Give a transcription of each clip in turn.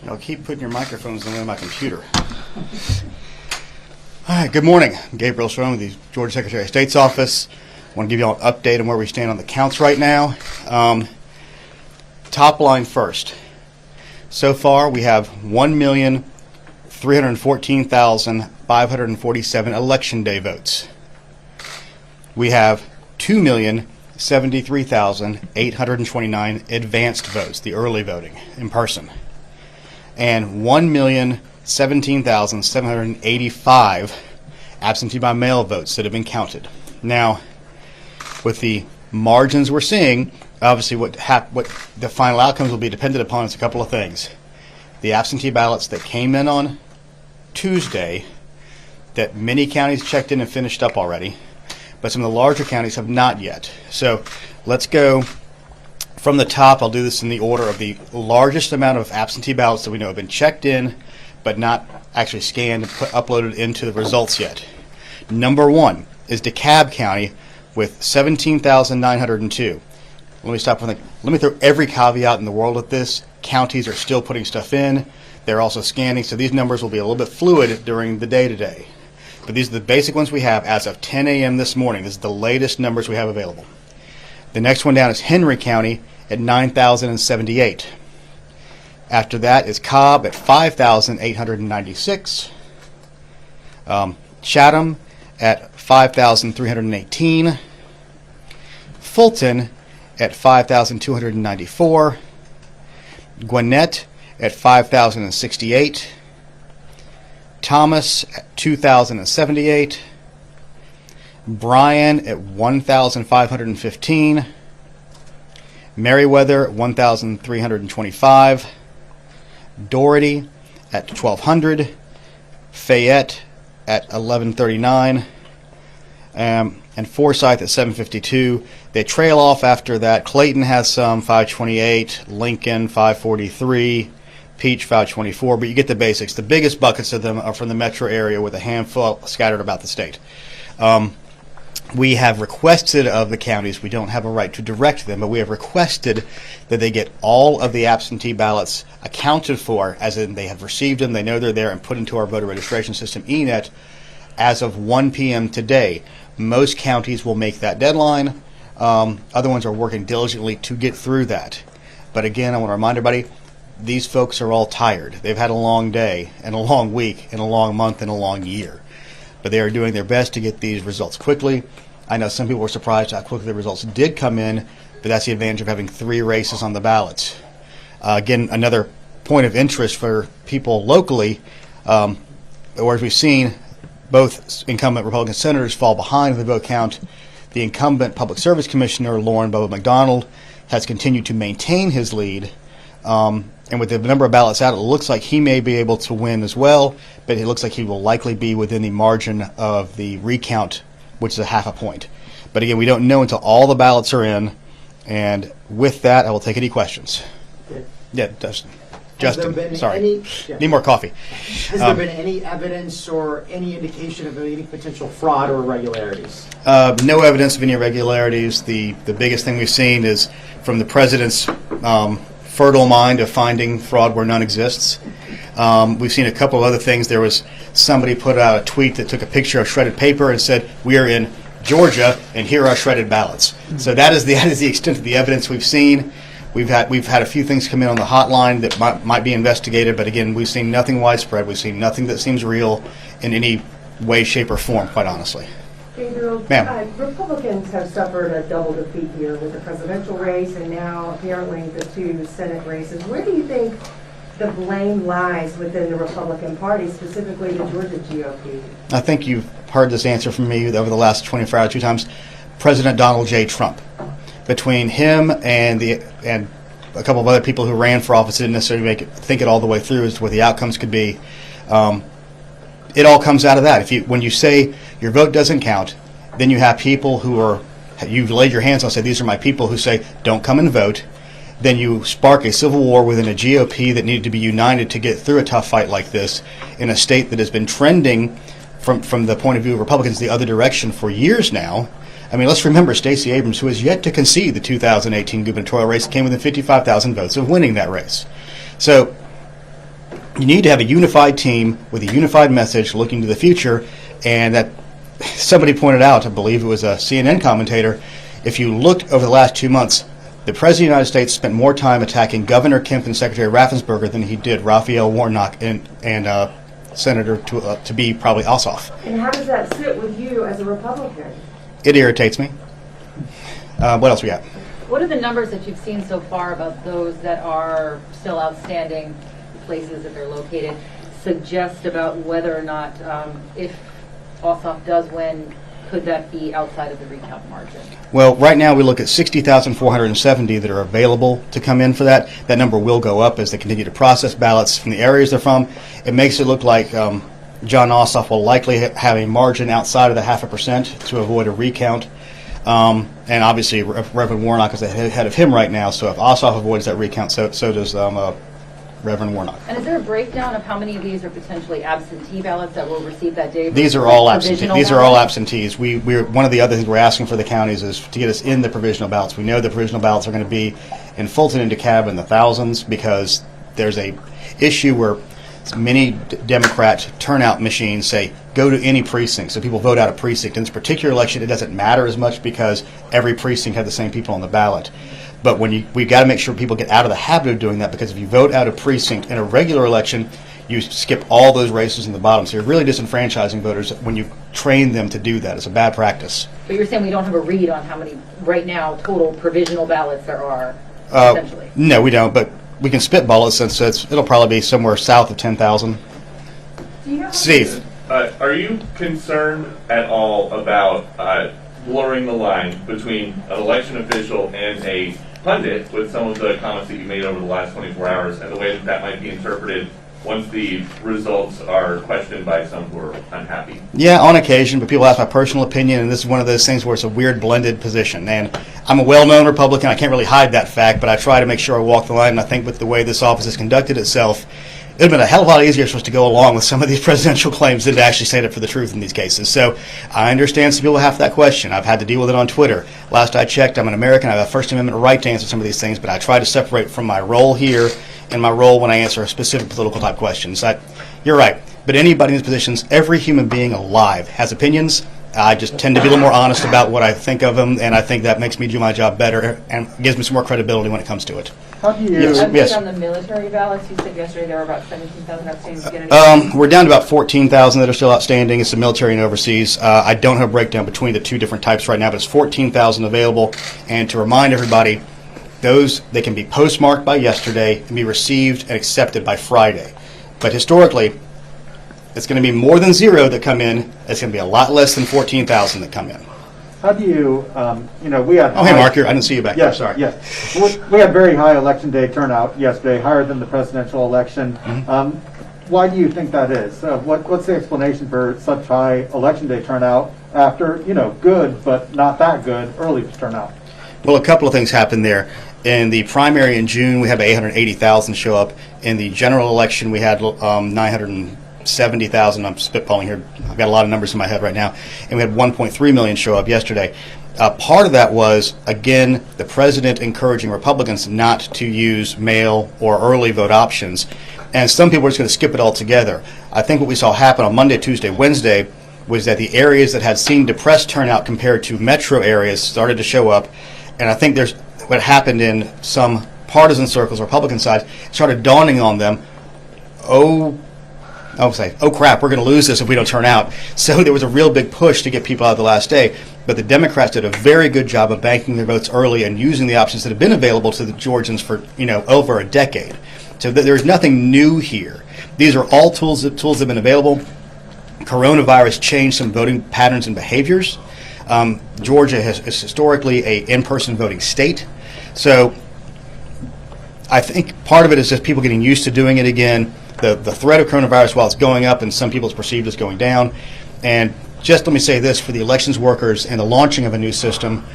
I'll keep putting your microphones in the way of my computer. All right, good morning. I'm Gabriel Schroen with the Georgia Secretary of State's office. I want to give you all an update on where we stand on the counts right now. Top line first. So far, we have 1,314,547 Election Day votes. We have 2,073,829 advanced votes, the early voting in person, and 1,017,785 absentee by mail votes that have been counted. Now, with the margins we're seeing, obviously what the final outcomes will be dependent upon is a couple of things. The absentee ballots that came in on Tuesday, that many counties checked in and finished up already, but some of the larger counties have not yet. So let's go from the top. I'll do this in the order of the largest amount of absentee ballots that we know have been checked in but not actually scanned and uploaded into the results yet. Number one is Dekalb County with 17,902. Let me stop for a thing. Let me throw every caveat in the world at this. Counties are still putting stuff in. They're also scanning, so these numbers will be a little bit fluid during the day today. But these are the basic ones we have as of 10 a.m. this morning. This is the latest numbers we have available. The next one down is Henry County at 9,078. After that is Cobb at 5,896. Chatham at 5,318. Fulton at 5,294. Gwinnett at 5,068. Thomas at 2,078. Bryan at 1,515. Meriwether at 1,325. Doherty at 1,200. Fayette at 1,139. And Forsyth at 752. They trail off after that. Clayton has some, 528. Lincoln 543. Peach 524, but you get the basics. The biggest buckets of them are from the metro area with a handful scattered about the state. We have requested of the counties, we don't have a right to direct them, but we have requested that they get all of the absentee ballots accounted for, as in they have received them, they know they're there, and put into our voter registration system, ENET, as of 1 p.m. today. Most counties will make that deadline. Other ones are working diligently to get through that. But again, I want to remind everybody, these folks are all tired. They've had a long day and a long week and a long month and a long year. But they are doing their best to get these results quickly. I know some people were surprised how quickly the results did come in, but that's the advantage of having 3 races on the ballots. Again, another point of interest for people locally, whereas we've seen both incumbent Republican senators fall behind the vote count, the incumbent Public Service Commissioner, Lauren Bubba McDonald, has continued to maintain his lead. And with the number of ballots out, it looks like he may be able to win as well, but it looks like he will likely be within the margin of the recount, which is a half a point. But again, we don't know until all the ballots are in, and with that, I will take any questions. Okay. Yeah, Justin, sorry. Yeah. Need more coffee. Has there been any evidence or any indication of any potential fraud or irregularities? No evidence of any irregularities. The biggest thing we've seen is from the president's fertile mind of finding fraud where none exists. We've seen a couple of other things. There was somebody put out a tweet that took a picture of shredded paper and said, "We are in Georgia, and here are shredded ballots." So that is the extent of the evidence we've seen. We've had a few things come in on the hotline that might be investigated, but again, we've seen nothing widespread. We've seen nothing that seems real in any way, shape, or form, quite honestly. Gabriel, Republicans have suffered a double defeat here with the presidential race and now apparently the 2 Senate races. Where do you think the blame lies within the Republican Party, specifically the Georgia GOP? I think you've heard this answer from me over the last 24 hours 2 times. President Donald J. Trump. Between him and a couple of other people who ran for office, didn't necessarily think it all the way through as to what the outcomes could be. It all comes out of that. When you say your vote doesn't count, then you have people you've laid your hands on, say these are my people, who say don't come and vote. Then you spark a civil war within a GOP that needed to be united to get through a tough fight like this in a state that has been trending from the point of view of Republicans the other direction for years now. I mean, let's remember Stacey Abrams, who has yet to concede the 2018 gubernatorial race, came within 55,000 votes of winning that race. So You need to have a unified team with a unified message looking to the future, and that somebody pointed out, I believe it was a CNN commentator, if you looked over the last 2 months, the President of the United States spent more time attacking Governor Kemp and Secretary Raffensperger than he did Raphael Warnock and Senator to be probably Ossoff. And how does that sit with you as a Republican? It irritates me. What else we got? What are the numbers that you've seen so far about those that are still outstanding, places that they're located, suggest about whether or not, if Ossoff does win, could that be outside of the recount margin? Well, right now we look at 60,470 that are available to come in for that. That number will go up as they continue to process ballots from the areas they're from. It makes it look like John Ossoff will likely have a margin outside of the 0.5% to avoid a recount. And obviously Reverend Warnock is ahead of him right now, so if Ossoff avoids that recount, so does Reverend Warnock. And is there a breakdown of how many of these are potentially absentee ballots that will receive that day? These are all absentee. These are all absentees. We're one of the other things we're asking for the counties is to get us in the provisional ballots. We know the provisional ballots are going to be in Fulton and DeKalb in the thousands because there's a issue where many Democrat turnout machines say go to any precinct, so people vote out a precinct. In this particular election, it doesn't matter as much because every precinct had the same people on the ballot. But we've got to make sure people get out of the habit of doing that, because if you vote out a precinct in a regular election, you skip all those races in the bottom. So you're really disenfranchising voters when you train them to do that. It's a bad practice. But you're saying we don't have a read on how many right now total provisional ballots there are, essentially? No, we don't, but we can spitball it since it'll probably be somewhere south of 10,000. Steve. Are you concerned at all about blurring the line between an election official and a pundit with some of the comments that you made over the last 24 hours and the way that that might be interpreted once the results are questioned by some who are unhappy? Yeah, on occasion, but people ask my personal opinion, and this is one of those things where it's a weird blended position. And I'm a well-known Republican. I can't really hide that fact, but I try to make sure I walk the line, and I think with the way this office has conducted itself, it would have been a hell of a lot easier for us to go along with some of these presidential claims than to actually stand up for the truth in these cases. So I understand some people have that question. I've had to deal with it on Twitter. Last I checked, I'm an American. I have a First Amendment right to answer some of these things, but I try to separate from my role here and my role when I answer specific political type questions. You're right. But anybody in these positions, every human being alive has opinions. I just tend to be a little more honest about what I think of them, and I think that makes me do my job better and gives me some more credibility when it comes to it. How do you... Yes. On the military ballots, you said yesterday there were about 17,000 outstanding. We're down to about 14,000 that are still outstanding. It's the military and overseas. I don't have a breakdown between the two different types right now, but it's 14,000 available. And to remind everybody, they can be postmarked by yesterday and be received and accepted by Friday. But historically, it's going to be more than zero that come in. It's going to be a lot less than 14,000 that come in. How do you, we had... Oh, hey, Mark, I didn't see you back there. Sorry. Yes. We had very high election day turnout yesterday, higher than the presidential election. Mm-hmm. Why do you think that is? What's the explanation for such high election day turnout after, good but not that good early turnout? Well, a couple of things happened there. In the primary in June, we had 880,000 show up. In the general election, we had 970,000. I'm spitballing here. I've got a lot of numbers in my head right now. And we had 1.3 million show up yesterday. Part of that was, again, the president encouraging Republicans not to use mail or early vote options. And some people were just going to skip it altogether. I think what we saw happen on Monday, Tuesday, Wednesday was that the areas that had seen depressed turnout compared to metro areas started to show up. And I think what happened in some partisan circles, Republican side, started dawning on them, oh crap, we're going to lose this if we don't turn out. So there was a real big push to get people out the last day. But the Democrats did a very good job of banking their votes early and using the options that have been available to the Georgians for over a decade. So there's nothing new here. These are all tools that have been available. Coronavirus changed some voting patterns and behaviors. Georgia is historically a in-person voting state. So I think part of it is just people getting used to doing it again. The threat of coronavirus, while it's going up and some people it's perceived as going down. And just let me say this, for the elections workers and the launching of a new system,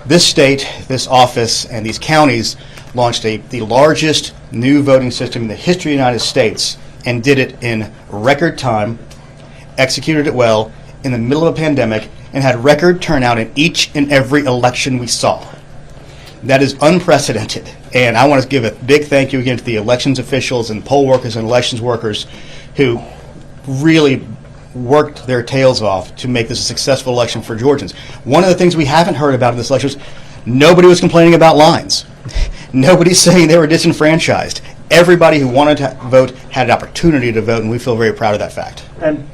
this state, this office, and these counties launched the largest new voting system in the history of the United States and did it in record time, executed it well, in the middle of a pandemic, and had record turnout in each and every election we saw. That is unprecedented. And I want to give a big thank you again to the elections officials and poll workers and elections workers who really worked their tails off to make this a successful election for Georgians. One of the things we haven't heard about in this election is nobody was complaining about lines. Nobody's saying they were disenfranchised. Everybody who wanted to vote had an opportunity to vote, and we feel very proud of that fact. And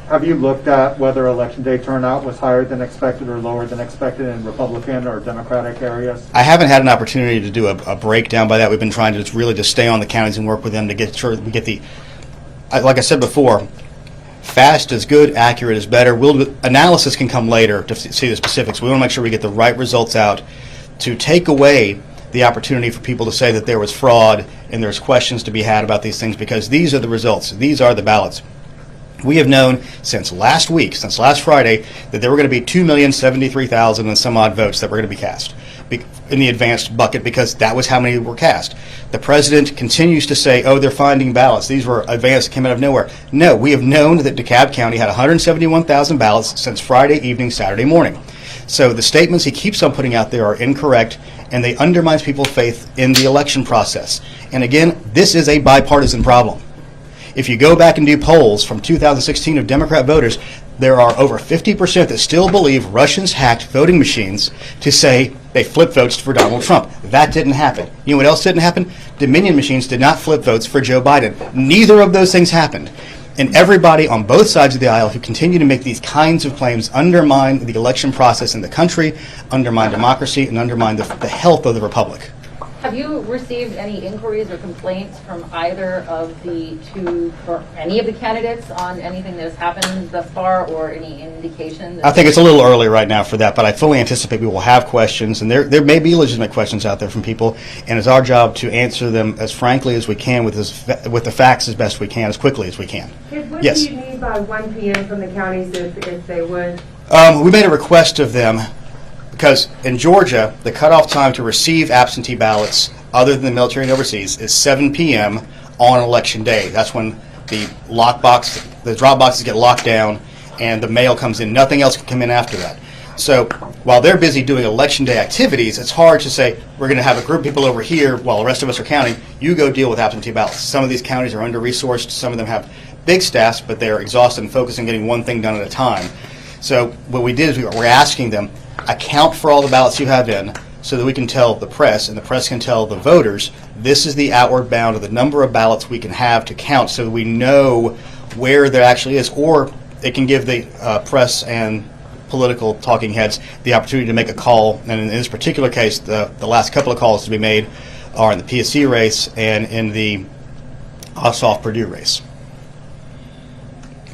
have you looked at whether election day turnout was higher than expected or lower than expected in Republican or Democratic areas? I haven't had an opportunity to do a breakdown by that. We've been trying to just stay on the counties and work with them to get sure we get the, like I said before, fast is good, accurate is better. Analysis can come later to see the specifics. We want to make sure we get the right results out to take away the opportunity for people to say that there was fraud and there's questions to be had about these things, because these are the results. These are the ballots. We have known since last week, since last Friday, that there were going to be 2,073,000 and some odd votes that were going to be cast in the advanced bucket, because that was how many were cast. The president continues to say, oh, they're finding ballots. These were advanced that came out of nowhere. No, we have known that Dekalb County had 171,000 ballots since Friday evening, Saturday morning. So the statements he keeps on putting out there are incorrect, and they undermine people's faith in the election process. And again, this is a bipartisan problem. If you go back and do polls from 2016 of Democrat voters, there are over 50% that still believe Russians hacked voting machines to say they flipped votes for Donald Trump. That didn't happen. You know what else didn't happen? Dominion machines did not flip votes for Joe Biden. Neither of those things happened. And everybody on both sides of the aisle who continue to make these kinds of claims undermine the election process in the country, undermine democracy, and undermine the health of the republic. Have you received any inquiries or complaints from either of the two, or any of the candidates on anything that has happened thus far, or any indication? I think it's a little early right now for that, but I fully anticipate we will have questions, and there may be legitimate questions out there from people, and it's our job to answer them as frankly as we can with the facts as best we can, as quickly as we can. What Yes. do you need by 1 p.m. from the counties if they would? We made a request of them because in Georgia, the cutoff time to receive absentee ballots, other than the military and overseas, is 7 p.m. on election day. That's when the drop boxes get locked down, and the mail comes in. Nothing else can come in after that. So while they're busy doing election day activities, it's hard to say we're going to have a group of people over here while the rest of us are counting. You go deal with absentee ballots. Some of these counties are under-resourced. Some of them have big staffs, but they're exhausted and focused on getting one thing done at a time. So what we did is we're asking them, account for all the ballots you have in so that we can tell the press, and the press can tell the voters, this is the outward bound of the number of ballots we can have to count so that we know where there actually is. Or it can give the press and political talking heads the opportunity to make a call. And in this particular case, the last couple of calls to be made are in the PSC race and in the Ossoff-Purdue race.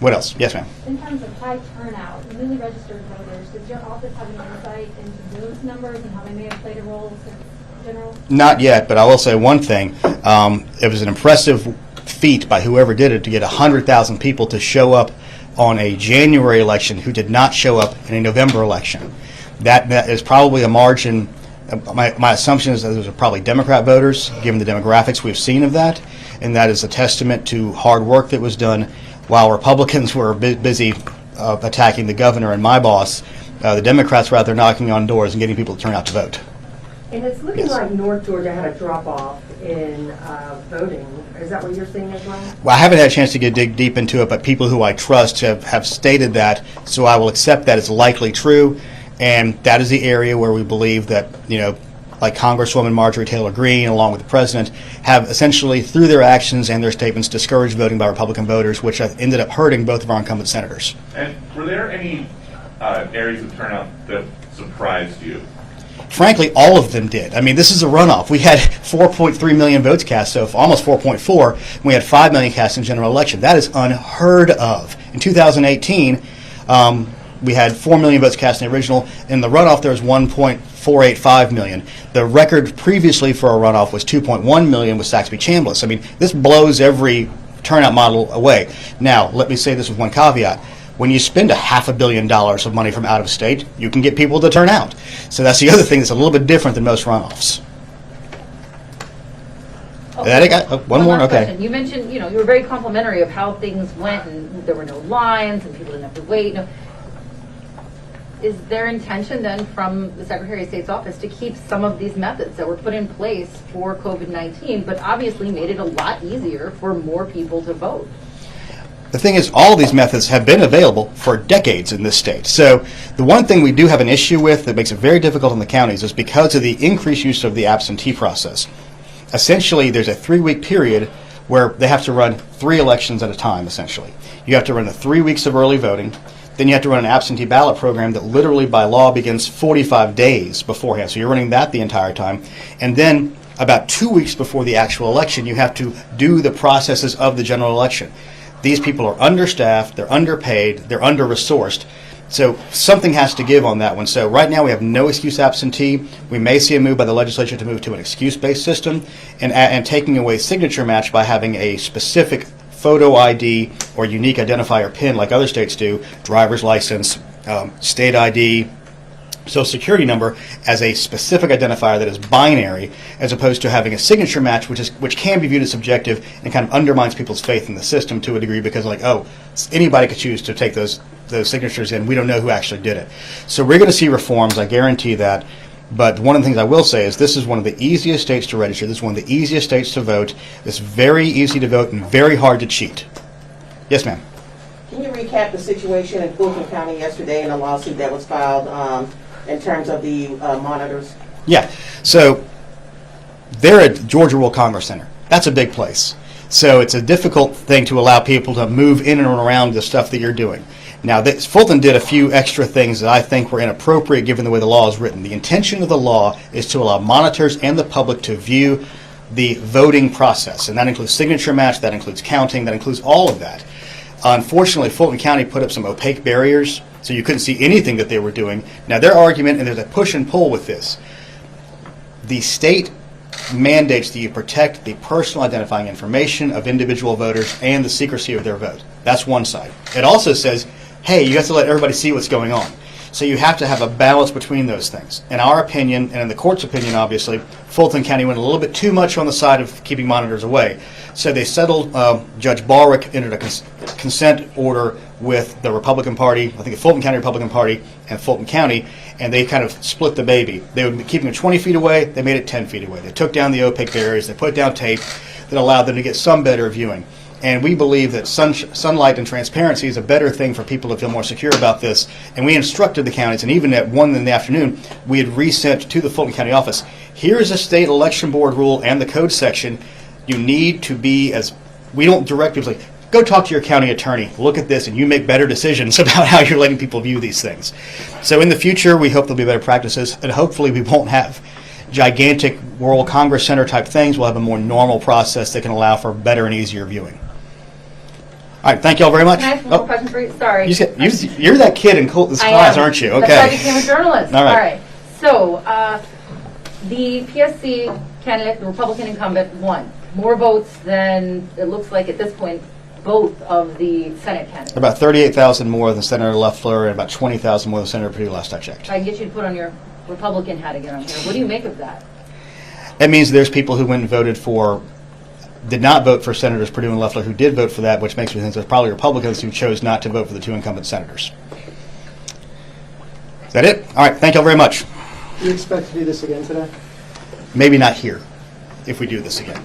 What else? Yes, ma'am. In terms of high turnout, newly registered voters, does your office have any insight into those numbers and how they may have played a role in general? Not yet, but I will say one thing. It was an impressive feat by whoever did it to get 100,000 people to show up on a January election who did not show up in a November election. That is probably a margin. My assumption is that those are probably Democrat voters, given the demographics we've seen of that, and that is a testament to hard work that was done while Republicans were busy attacking the governor and my boss. The Democrats were out there knocking on doors and getting people to turn out to vote. And it's looking Yes. like North Georgia had a drop-off in voting. Is that what you're seeing as well? Well, I haven't had a chance to dig deep into it, but people who I trust have stated that, so I will accept that as likely true. And that is the area where we believe that, like Congresswoman Marjorie Taylor Greene, along with the president, have essentially, through their actions and their statements, discouraged voting by Republican voters, which ended up hurting both of our incumbent senators. And were there any areas of turnout that surprised you? Frankly, all of them did. I mean, this is a runoff. We had 4.3 million votes cast, so almost 4.4. We had 5 million cast in general election. That is unheard of. In 2018, we had 4 million votes cast in the original. In the runoff, there was 1.485 million. The record previously for a runoff was 2.1 million with Saxby-Chambliss. I mean, this blows every turnout model away. Now, let me say this with one caveat. When you spend $500 million of money from out of state, you can get people to turn out. So that's the other thing that's a little bit different than most runoffs. One more? last Okay. question. You mentioned, you were very complimentary of how things went, and there were no lines, and people didn't have to wait. is their intention then from the Secretary of State's office to keep some of these methods that were put in place for COVID-19, but obviously made it a lot easier for more people to vote? The thing is, all of these methods have been available for decades in this state. So the one thing we do have an issue with that makes it very difficult in the counties is because of the increased use of the absentee process. Essentially, there's a 3-week period where they have to run 3 elections at a time, essentially. You have to run the 3 weeks of early voting, then you have to run an absentee ballot program that literally by law begins 45 days beforehand. So you're running that the entire time. And then about 2 weeks before the actual election, you have to do the processes of the general election. These people are understaffed, they're underpaid, they're under-resourced. So something has to give on that one. So right now we have no excuse absentee. We may see a move by the legislature to move to an excuse-based system and taking away signature match by having a specific photo ID or unique identifier PIN like other states do, driver's license, state ID, Social Security number as a specific identifier that is binary, as opposed to having a signature match, which can be viewed as subjective and kind of undermines people's faith in the system to a degree because, like, oh, anybody could choose to take those signatures in. We don't know who actually did it. So we're going to see reforms, I guarantee that. But one of the things I will say is this is one of the easiest states to register. This is one of the easiest states to vote. It's very easy to vote and very hard to cheat. Yes, ma'am. Can you recap the situation in Fulton County yesterday and a lawsuit that was filed in terms of the monitors? Yeah. So they're at Georgia Rural Congress Center. That's a big place. So it's a difficult thing to allow people to move in and around the stuff that you're doing. Now, Fulton did a few extra things that I think were inappropriate given the way the law is written. The intention of the law is to allow monitors and the public to view the voting process, and that includes signature match, that includes counting, that includes all of that. Unfortunately, Fulton County put up some opaque barriers, so you couldn't see anything that they were doing. Now, their argument, and there's a push and pull with this, the state mandates that you protect the personal identifying information of individual voters and the secrecy of their vote. That's one side. It also says, hey, you have to let everybody see what's going on. So you have to have a balance between those things. In our opinion, and in the court's opinion, obviously, Fulton County went a little bit too much on the side of keeping monitors away. So they settled, Judge Barwick entered a consent order with the Republican Party, I think the Fulton County Republican Party and Fulton County, and they kind of split the baby. They would be keeping it 20 feet away, they made it 10 feet away. They took down the opaque barriers, they put down tape that allowed them to get some better viewing. And we believe that sunlight and transparency is a better thing for people to feel more secure about this. And we instructed the counties, and even at 1 in the afternoon, we had resent to the Fulton County office, here's a state election board rule and the code section. You need to be as, we don't direct people, like, go talk to your county attorney, look at this, and you make better decisions about how you're letting people view these things. So in the future, we hope there'll be better practices, and hopefully we won't have gigantic World Congress Center type things. We'll have a more normal process that can allow for better and easier viewing. All right, thank you all very much. Can I ask one more question for you? Sorry. You're that kid in this I class, am. aren't you? Okay. That's why I became a journalist. All right. So the PSC candidate, the Republican incumbent, won more votes than it looks like at this point both of the Senate candidates. About 38,000 more than Senator Loeffler and about 20,000 more than Senator Perdue last I checked. If I can get you to put on your Republican hat again on here. What do you make of that? That means there's people who went and did not vote for Senators Perdue and Loeffler who did vote for that, which makes me think there's probably Republicans who chose not to vote for the 2 incumbent senators. Is that it? All right, thank you all very much. Do you expect to do this again today? Maybe not here, if we do this again.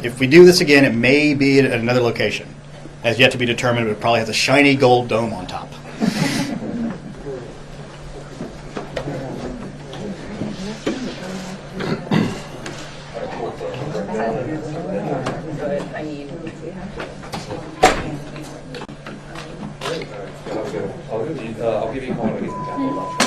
If we do this again, it may be at another location. As yet to be determined, but it probably has a shiny gold dome on top. I'll give you a call when we get some time.